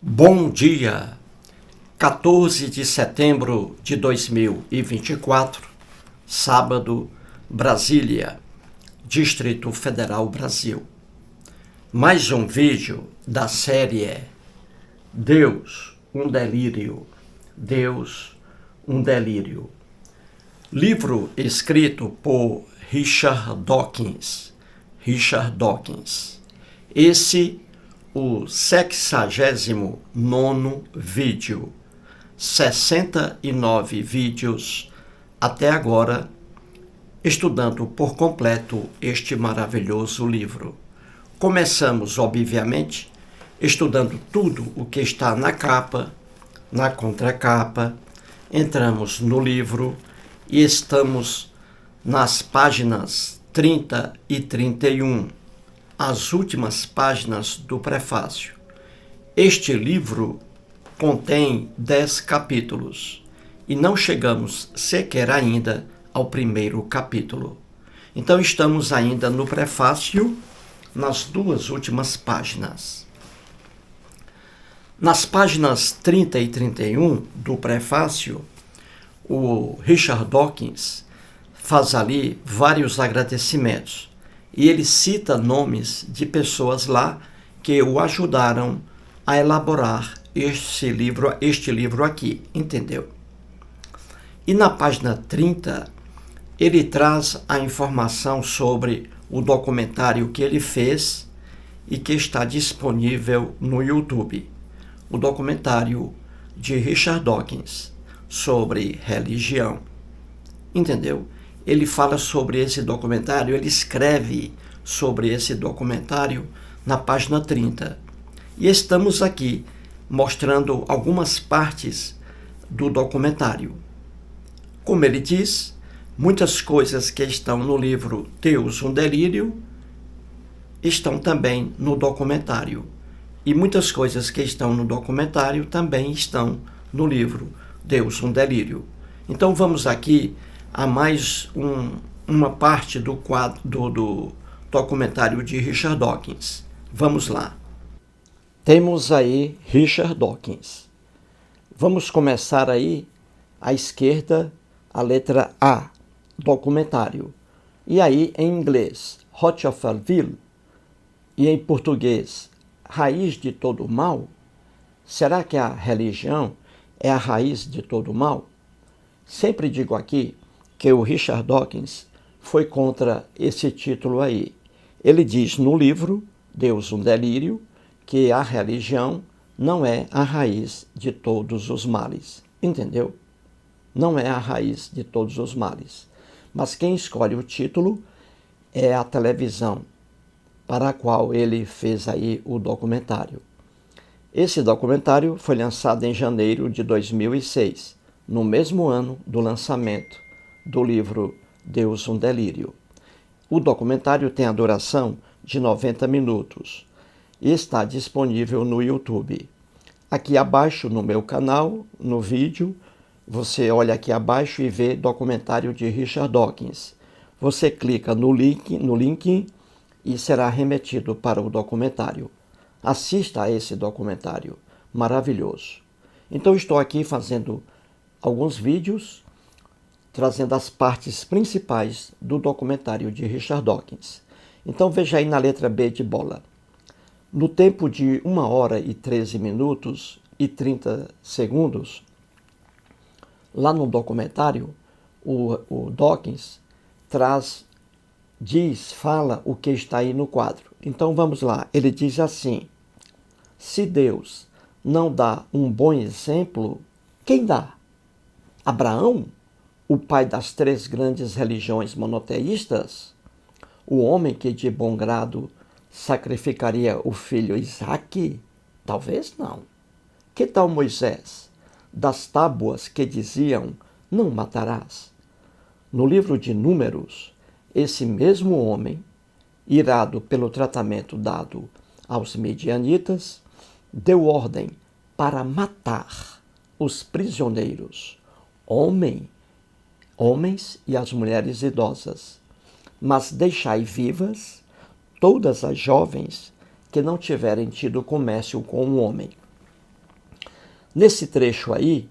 Bom dia, 14 de setembro de 2024, sábado, Brasília, Distrito Federal, Brasil. Mais um vídeo da série Deus, um delírio. Deus, um delírio. Livro escrito por Richard Dawkins. Esse o 69º vídeo, 69 vídeos até agora, estudando por completo este maravilhoso livro. Começamos, obviamente, estudando tudo o que está na capa, na contracapa, entramos no livro e estamos nas páginas 30 e 31. As últimas páginas do prefácio. Este livro contém 10 capítulos e não chegamos sequer ainda ao primeiro capítulo. Então estamos ainda no prefácio, nas duas últimas páginas. Nas páginas 30 e 31 do prefácio, o Richard Dawkins faz ali vários agradecimentos. E ele cita nomes de pessoas lá que o ajudaram a elaborar este livro aqui, entendeu? E na página 30, ele traz a informação sobre o documentário que ele fez e que está disponível no YouTube. O documentário de Richard Dawkins sobre religião, entendeu? Ele fala sobre esse documentário, ele escreve sobre esse documentário na página 30. E estamos aqui mostrando algumas partes do documentário. Como ele diz, muitas coisas que estão no livro Deus, um delírio, estão também no documentário. E muitas coisas que estão no documentário também estão no livro Deus, um delírio. Então vamos aqui a mais uma parte do quadro do documentário de Richard Dawkins. Vamos lá. Temos aí Richard Dawkins. Vamos começar aí à esquerda, a letra A, documentário. E aí em inglês, Root of all Evil, e em português, raiz de todo mal. Será que a religião é a raiz de todo mal? Sempre digo aqui que o Richard Dawkins foi contra esse título aí. Ele diz no livro Deus, um delírio, que a religião não é a raiz de todos os males. Entendeu? Não é a raiz de todos os males. Mas quem escolhe o título é a televisão, para a qual ele fez aí o documentário. Esse documentário foi lançado em janeiro de 2006, no mesmo ano do lançamento do livro Deus, um delírio. O documentário tem a duração de 90 minutos e está disponível no YouTube. Aqui abaixo no meu canal, no vídeo, você olha aqui abaixo e vê documentário de Richard Dawkins. Você clica no link e será remetido para o documentário. Assista a esse documentário maravilhoso. Então estou aqui fazendo alguns vídeos trazendo as partes principais do documentário de Richard Dawkins. Então veja aí na letra B de bola. No tempo de 1 hora e 13 minutos e 30 segundos, lá no documentário, o Dawkins fala o que está aí no quadro. Então vamos lá, ele diz assim: se Deus não dá um bom exemplo, quem dá? Abraão? O pai das 3 grandes religiões monoteístas? O homem que de bom grado sacrificaria o filho Isaque? Talvez não. Que tal Moisés, das tábuas que diziam, não matarás? No livro de Números, esse mesmo homem, irado pelo tratamento dado aos midianitas, deu ordem para matar os prisioneiros, homens e as mulheres idosas, mas deixai vivas todas as jovens que não tiverem tido comércio com um homem. Nesse trecho aí,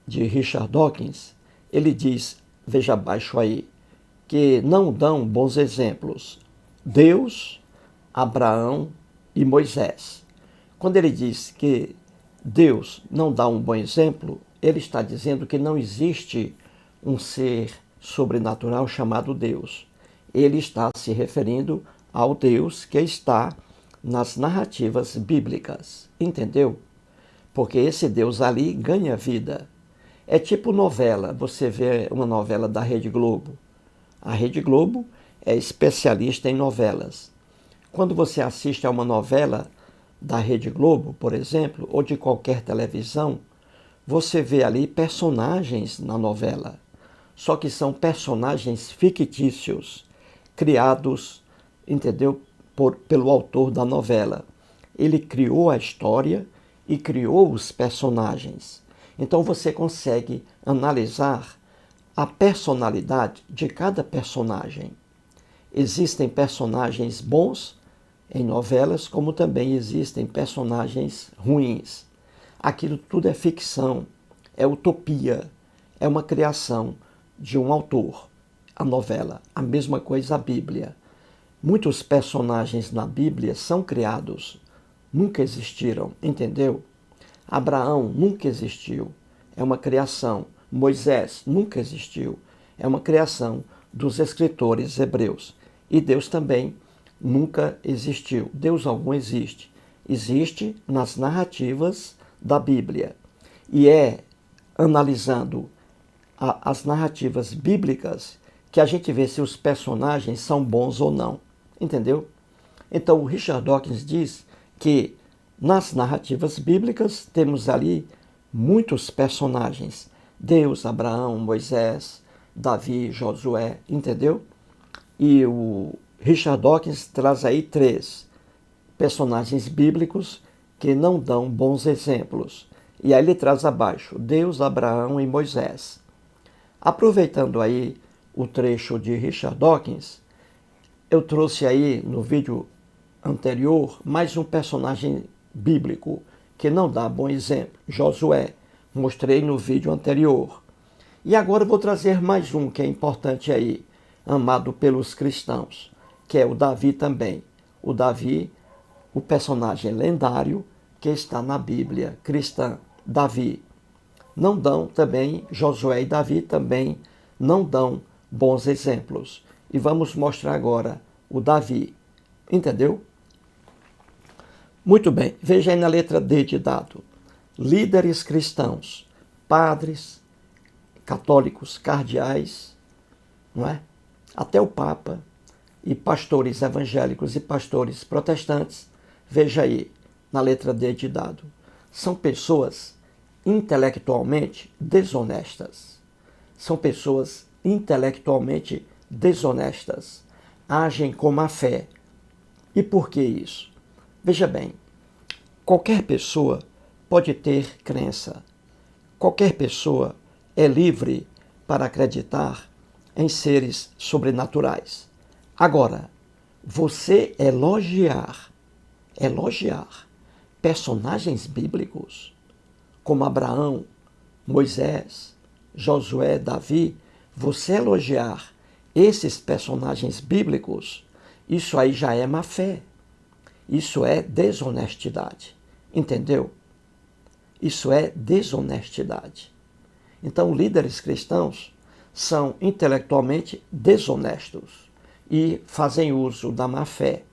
de Richard Dawkins, ele diz, veja abaixo aí, que não dão bons exemplos. Deus, Abraão e Moisés. Quando ele diz que Deus não dá um bom exemplo, ele está dizendo que não existe um ser sobrenatural chamado Deus. Ele está se referindo ao Deus que está nas narrativas bíblicas. Entendeu? Porque esse Deus ali ganha vida. É tipo novela. Você vê uma novela da Rede Globo. A Rede Globo é especialista em novelas. Quando você assiste a uma novela da Rede Globo, por exemplo, ou de qualquer televisão, você vê ali personagens na novela. Só que são personagens fictícios, criados, entendeu? Pelo autor da novela. Ele criou a história e criou os personagens. Então você consegue analisar a personalidade de cada personagem. Existem personagens bons em novelas, como também existem personagens ruins. Aquilo tudo é ficção, é utopia, é uma criação de um autor. A novela, a mesma coisa a Bíblia. Muitos personagens na Bíblia são criados, nunca existiram, entendeu? Abraão nunca existiu, é uma criação. Moisés nunca existiu, é uma criação dos escritores hebreus. E Deus também nunca existiu. Deus algum existe. Existe nas narrativas da Bíblia. E é analisando as narrativas bíblicas que a gente vê se os personagens são bons ou não. Entendeu? Então, o Richard Dawkins diz que nas narrativas bíblicas temos ali muitos personagens. Deus, Abraão, Moisés, Davi, Josué, entendeu? E o Richard Dawkins traz aí 3 personagens bíblicos que não dão bons exemplos. E aí ele traz abaixo, Deus, Abraão e Moisés. Aproveitando aí o trecho de Richard Dawkins, eu trouxe aí no vídeo anterior mais um personagem bíblico que não dá bom exemplo, Josué. Mostrei no vídeo anterior. E agora eu vou trazer mais um que é importante aí, amado pelos cristãos, que é o Davi também. O Davi, o personagem lendário que está na Bíblia cristã, Davi. Não dão também, Josué e Davi também não dão bons exemplos. E vamos mostrar agora o Davi. Entendeu? Muito bem, veja aí na letra D de dado. Líderes cristãos, padres, católicos, cardeais, não é? Até o Papa e pastores evangélicos e pastores protestantes, veja aí na letra D de dado, são pessoas intelectualmente desonestas. São pessoas intelectualmente desonestas. Agem com má fé. E por que isso? Veja bem, qualquer pessoa pode ter crença. Qualquer pessoa é livre para acreditar em seres sobrenaturais. Agora, você elogiar personagens bíblicos como Abraão, Moisés, Josué, Davi, você elogiar esses personagens bíblicos, isso aí já é má fé. Isso é desonestidade. Entendeu? Isso é desonestidade. Então, líderes cristãos são intelectualmente desonestos e fazem uso da má fé,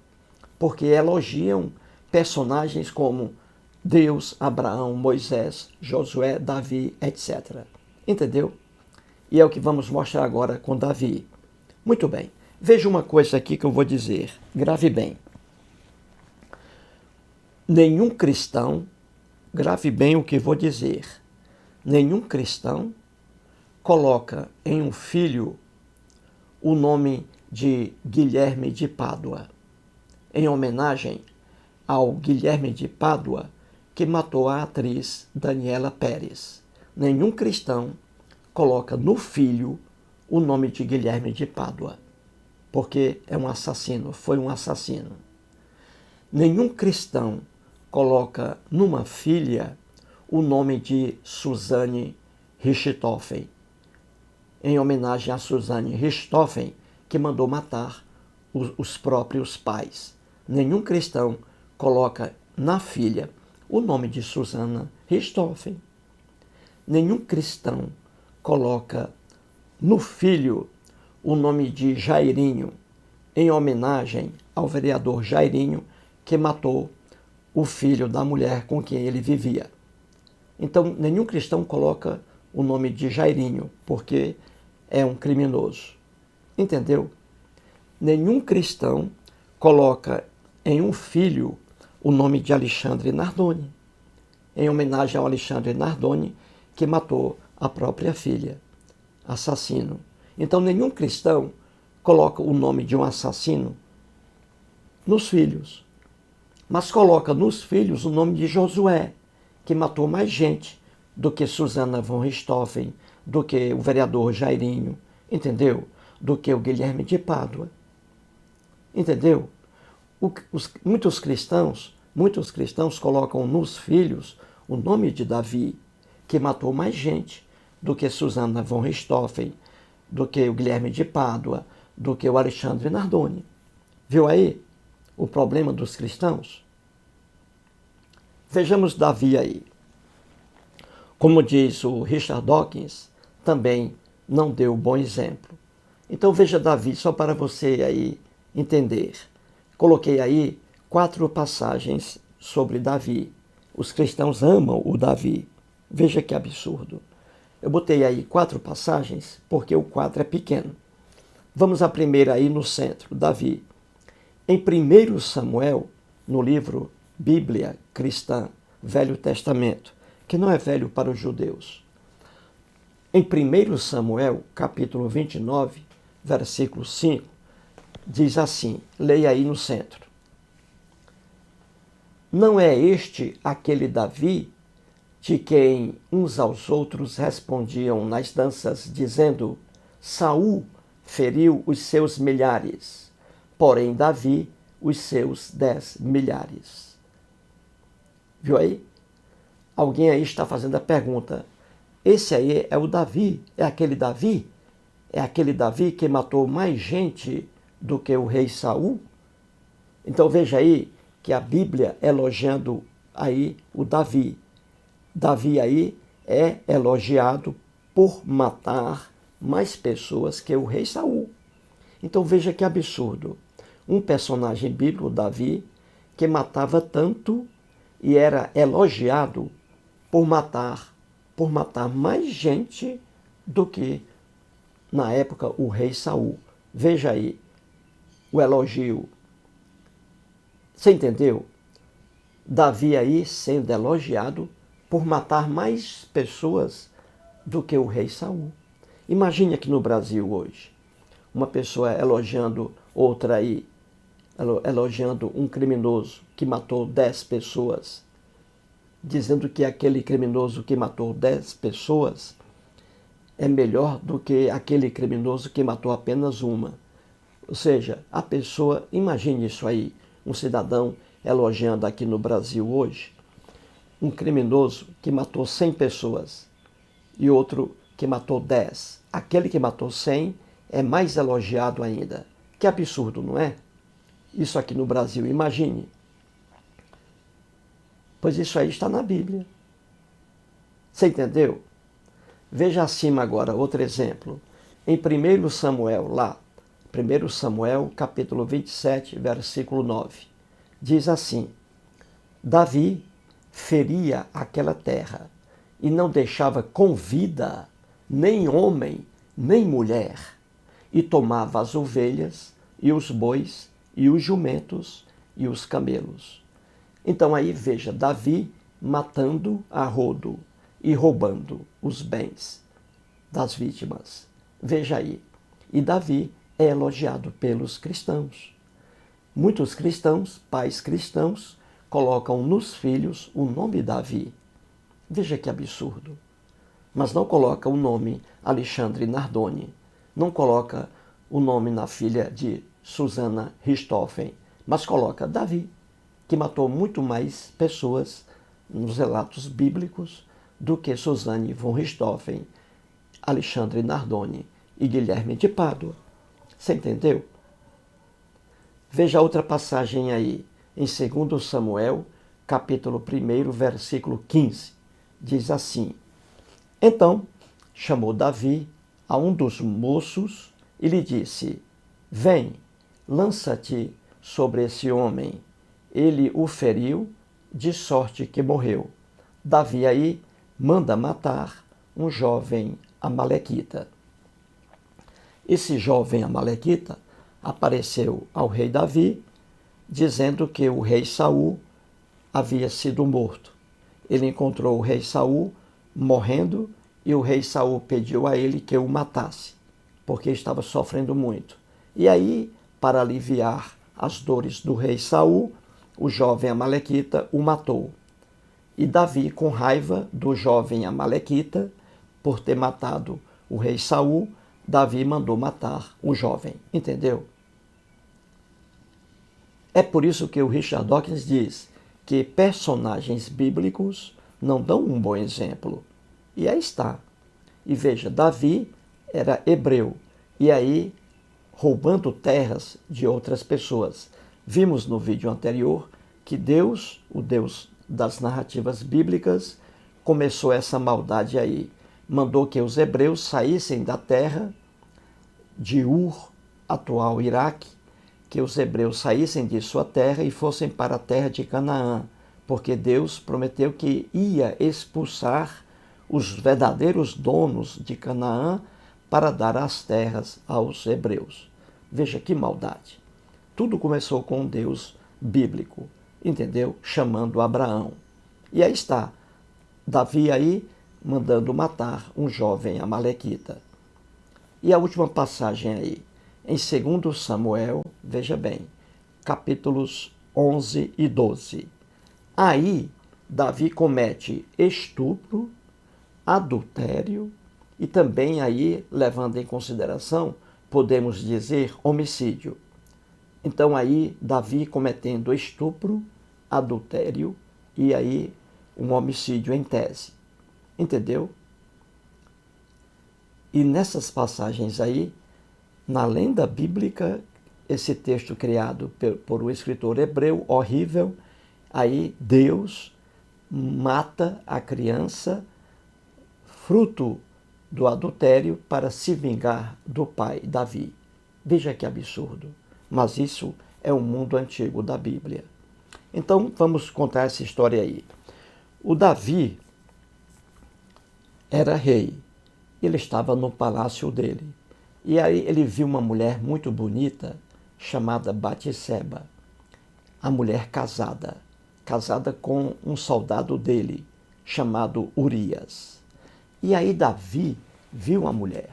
porque elogiam personagens como Deus, Abraão, Moisés, Josué, Davi, etc. Entendeu? E é o que vamos mostrar agora com Davi. Muito bem. Veja uma coisa aqui que eu vou dizer. Grave bem. Nenhum cristão, grave bem o que vou dizer, nenhum cristão coloca em um filho o nome de Guilherme de Pádua, em homenagem ao Guilherme de Pádua que matou a atriz Daniela Pérez. Nenhum cristão coloca no filho o nome de Guilherme de Pádua, porque é um assassino, foi um assassino. Nenhum cristão coloca numa filha o nome de Suzanne Richthofen, em homenagem a Suzanne Richthofen, que mandou matar os próprios pais. Nenhum cristão coloca na filha o nome de Suzanne Richthofen. Nenhum cristão coloca no filho o nome de Jairinho, em homenagem ao vereador Jairinho, que matou o filho da mulher com quem ele vivia. Então, nenhum cristão coloca o nome de Jairinho, porque é um criminoso. Entendeu? Nenhum cristão coloca em um filho o nome de Alexandre Nardoni, em homenagem ao Alexandre Nardoni, que matou a própria filha. Assassino. Então, nenhum cristão coloca o nome de um assassino nos filhos, mas coloca nos filhos o nome de Josué, que matou mais gente do que Susana von Richthofen, do que o vereador Jairinho, entendeu? Do que o Guilherme de Pádua. Entendeu? Muitos cristãos colocam nos filhos o nome de Davi, que matou mais gente do que Susana von Richthofen, do que o Guilherme de Pádua, do que o Alexandre Nardoni. Viu aí o problema dos cristãos? Vejamos Davi aí. Como diz o Richard Dawkins, também não deu bom exemplo. Então veja Davi, só para você aí entender. Coloquei aí 4 passagens sobre Davi. Os cristãos amam o Davi. Veja que absurdo. Eu botei aí 4 passagens porque o quadro é pequeno. Vamos à primeira aí no centro, Davi. Em 1 Samuel, no livro Bíblia Cristã, Velho Testamento, que não é velho para os judeus. Em 1 Samuel, capítulo 29, versículo 5, diz assim, leia aí no centro. Não é este aquele Davi de quem uns aos outros respondiam nas danças, dizendo, Saul feriu os seus milhares, porém Davi os seus 10 milhares. Viu aí? Alguém aí está fazendo a pergunta, esse aí é o Davi? É aquele Davi? É aquele Davi que matou mais gente do que o rei Saul? Então veja aí que a Bíblia elogiando aí o Davi. Davi aí é elogiado por matar mais pessoas que o rei Saul. Então veja que absurdo. Um personagem bíblico, Davi, que matava tanto e era elogiado por matar mais gente do que, na época, o rei Saul. Veja aí o elogio. Você entendeu? Davi aí sendo elogiado por matar mais pessoas do que o rei Saul. Imagine aqui no Brasil hoje, uma pessoa elogiando outra aí, elogiando um criminoso que matou 10 pessoas, dizendo que aquele criminoso que matou 10 pessoas é melhor do que aquele criminoso que matou apenas uma. Ou seja, a pessoa, imagine isso aí, um cidadão elogiando aqui no Brasil hoje, um criminoso que matou 100 pessoas e outro que matou 10. Aquele que matou 100 é mais elogiado ainda. Que absurdo, não é? Isso aqui no Brasil, imagine. Pois isso aí está na Bíblia. Você entendeu? Veja acima agora outro exemplo. Em 1 Samuel, lá, 1 Samuel, capítulo 27, versículo 9, diz assim, Davi feria aquela terra e não deixava com vida nem homem, nem mulher, e tomava as ovelhas e os bois e os jumentos e os camelos. Então aí veja, Davi matando a rodo e roubando os bens das vítimas. Veja aí. E Davi é elogiado pelos cristãos. Muitos cristãos, pais cristãos, colocam nos filhos o nome Davi. Veja que absurdo. Mas não coloca o nome Alexandre Nardoni. Não coloca o nome na filha de Susana Richthofen. Mas coloca Davi, que matou muito mais pessoas nos relatos bíblicos do que Suzane von Richthofen, Alexandre Nardoni e Guilherme de Pádua. Você entendeu? Veja outra passagem aí, em 2 Samuel, capítulo 1, versículo 15. Diz assim: Então chamou Davi a um dos moços e lhe disse: Vem, lança-te sobre esse homem. Ele o feriu, de sorte que morreu. Davi aí manda matar um jovem amalequita. Esse jovem amalequita apareceu ao rei Davi, dizendo que o rei Saul havia sido morto. Ele encontrou o rei Saul morrendo e o rei Saul pediu a ele que o matasse, porque estava sofrendo muito. E aí, para aliviar as dores do rei Saul, o jovem amalequita o matou. E Davi, com raiva do jovem amalequita, por ter matado o rei Saul, Davi mandou matar o jovem. Entendeu? É por isso que o Richard Dawkins diz que personagens bíblicos não dão um bom exemplo. E aí está. E veja, Davi era hebreu. E aí, roubando terras de outras pessoas. Vimos no vídeo anterior que Deus, o Deus das narrativas bíblicas, começou essa maldade aí. Mandou que os hebreus saíssem da terra de Ur, atual Iraque, que os hebreus saíssem de sua terra e fossem para a terra de Canaã, porque Deus prometeu que ia expulsar os verdadeiros donos de Canaã para dar as terras aos hebreus. Veja que maldade. Tudo começou com um Deus bíblico, entendeu? Chamando Abraão. E aí está, Davi aí mandando matar um jovem amalequita. E a última passagem aí, em 2 Samuel, veja bem, capítulos 11 e 12. Aí, Davi comete estupro, adultério e também aí, levando em consideração, podemos dizer homicídio. Então aí, Davi cometendo estupro, adultério e aí um homicídio em tese. Entendeu? E nessas passagens aí, na lenda bíblica, esse texto criado por um escritor hebreu, horrível, aí Deus mata a criança fruto do adultério para se vingar do pai Davi. Veja que absurdo. Mas isso é o mundo antigo da Bíblia. Então vamos contar essa história aí. O Davi era rei. Ele estava no palácio dele. E aí ele viu uma mulher muito bonita chamada Batseba. A mulher casada com um soldado dele chamado Urias. E aí Davi viu a mulher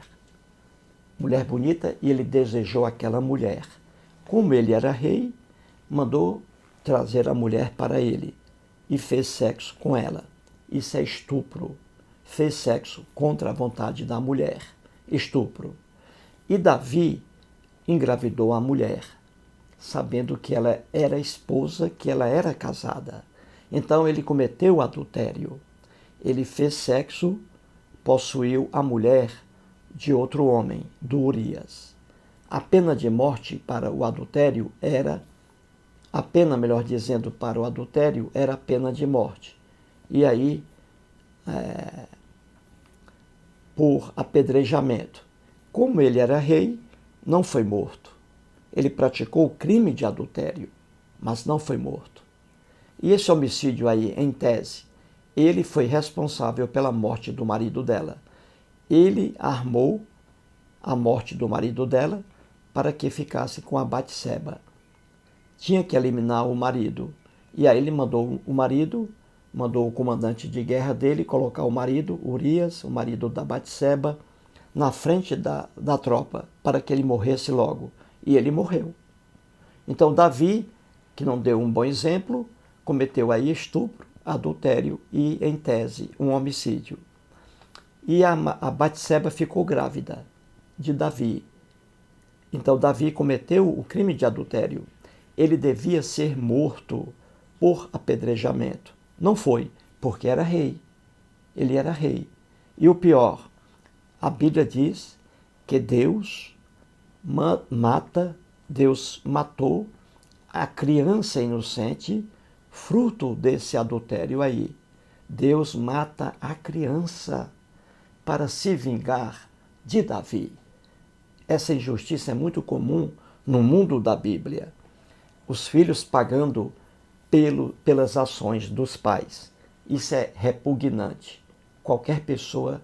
bonita, e ele desejou aquela mulher. Como ele era rei, mandou trazer a mulher para ele e fez sexo com ela. Isso é estupro. Fez sexo contra a vontade da mulher. Estupro. E Davi engravidou a mulher, sabendo que ela era esposa, que ela era casada. Então ele cometeu adultério. Ele fez sexo, possuiu a mulher de outro homem, do Urias. A pena de morte para o adultério era, a pena, melhor dizendo, para o adultério era a pena de morte. E aí, por apedrejamento. Como ele era rei, não foi morto. Ele praticou o crime de adultério, mas não foi morto. E esse homicídio aí, em tese, ele foi responsável pela morte do marido dela. Ele armou a morte do marido dela para que ficasse com a Batseba. Tinha que eliminar o marido. E aí ele mandou o comandante de guerra dele colocar o marido, Urias, o marido da Batseba, na frente da tropa, para que ele morresse logo. E ele morreu. Então Davi, que não deu um bom exemplo, cometeu aí estupro, adultério e, em tese, um homicídio. E a Batseba ficou grávida de Davi. Então Davi cometeu o crime de adultério. Ele devia ser morto por apedrejamento. Não foi. porque era rei. Ele era rei. E o pior, a Bíblia diz que Deus matou a criança inocente, fruto desse adultério aí. Deus mata a criança para se vingar de Davi. Essa injustiça é muito comum no mundo da Bíblia. Os filhos pagando pelas ações dos pais. Isso é repugnante. Qualquer pessoa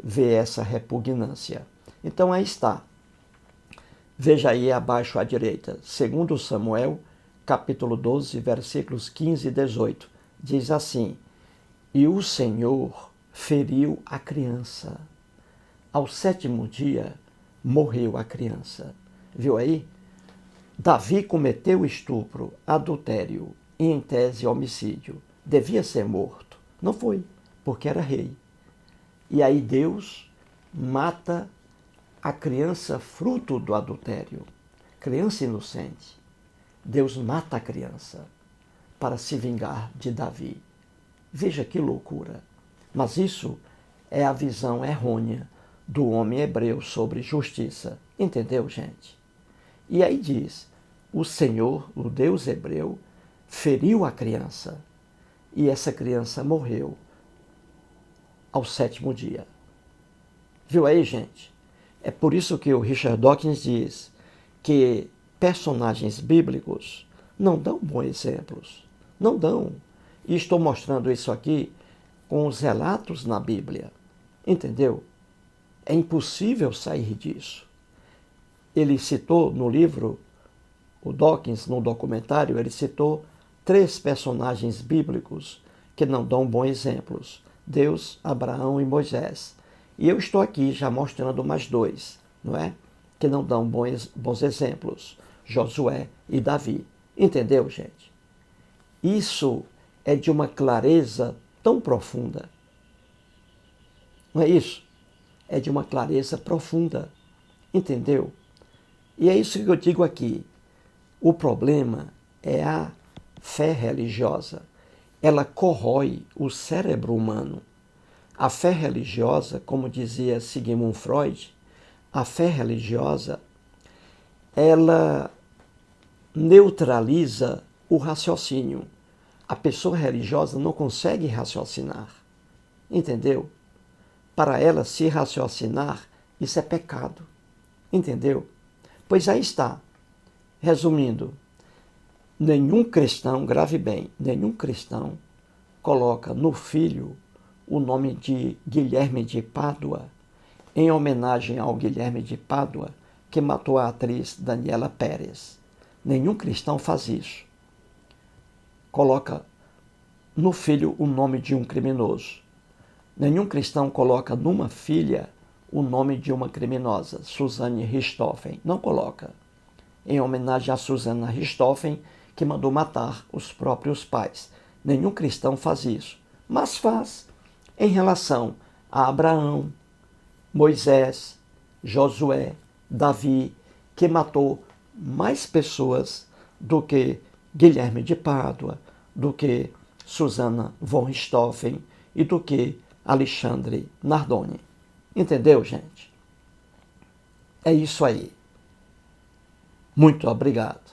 vê essa repugnância. Então aí está. Veja aí abaixo à direita. 2 Samuel, capítulo 12, versículos 15 e 18. Diz assim: E o Senhor feriu a criança. Ao 7º dia, morreu a criança. Viu aí? Davi cometeu estupro, adultério e, em tese, homicídio. Devia ser morto. Não foi, porque era rei. E aí Deus mata a criança fruto do adultério. Criança inocente. Deus mata a criança para se vingar de Davi. Veja que loucura. Mas isso é a visão errônea do homem hebreu sobre justiça. Entendeu, gente? E aí diz, o Senhor, o Deus hebreu, feriu a criança e essa criança morreu ao 7º dia. Viu aí, gente? É por isso que o Richard Dawkins diz que personagens bíblicos não dão bons exemplos. Não dão. E estou mostrando isso aqui com os relatos na Bíblia. Entendeu? É impossível sair disso. Ele citou no livro, o Dawkins, no documentário, ele citou 3 personagens bíblicos que não dão bons exemplos. Deus, Abraão e Moisés. E eu estou aqui já mostrando mais 2, não é? Que não dão bons exemplos. Josué e Davi. Entendeu, gente? Isso é de uma clareza tão profunda. Não é isso? É de uma clareza profunda. Entendeu? E é isso que eu digo aqui. O problema é a fé religiosa. Ela corrói o cérebro humano. A fé religiosa, como dizia Sigmund Freud, a fé religiosa, ela neutraliza o raciocínio. A pessoa religiosa não consegue raciocinar. Entendeu? Para ela, se raciocinar, isso é pecado. Entendeu? Pois aí está. Resumindo, nenhum cristão, grave bem, nenhum cristão coloca no filho o nome de Guilherme de Pádua, em homenagem ao Guilherme de Pádua, que matou a atriz Daniela Pérez. Nenhum cristão faz isso. Coloca no filho o nome de um criminoso. Nenhum cristão coloca numa filha o nome de uma criminosa, Suzane Richthofen. Não coloca. Em homenagem a Susana Richthofen, que mandou matar os próprios pais. Nenhum cristão faz isso. Mas faz em relação a Abraão, Moisés, Josué, Davi, que matou mais pessoas do que Guilherme de Pádua, do que Susana von Richthofen e do que Alexandre Nardoni. Entendeu, gente? É isso aí. Muito obrigado.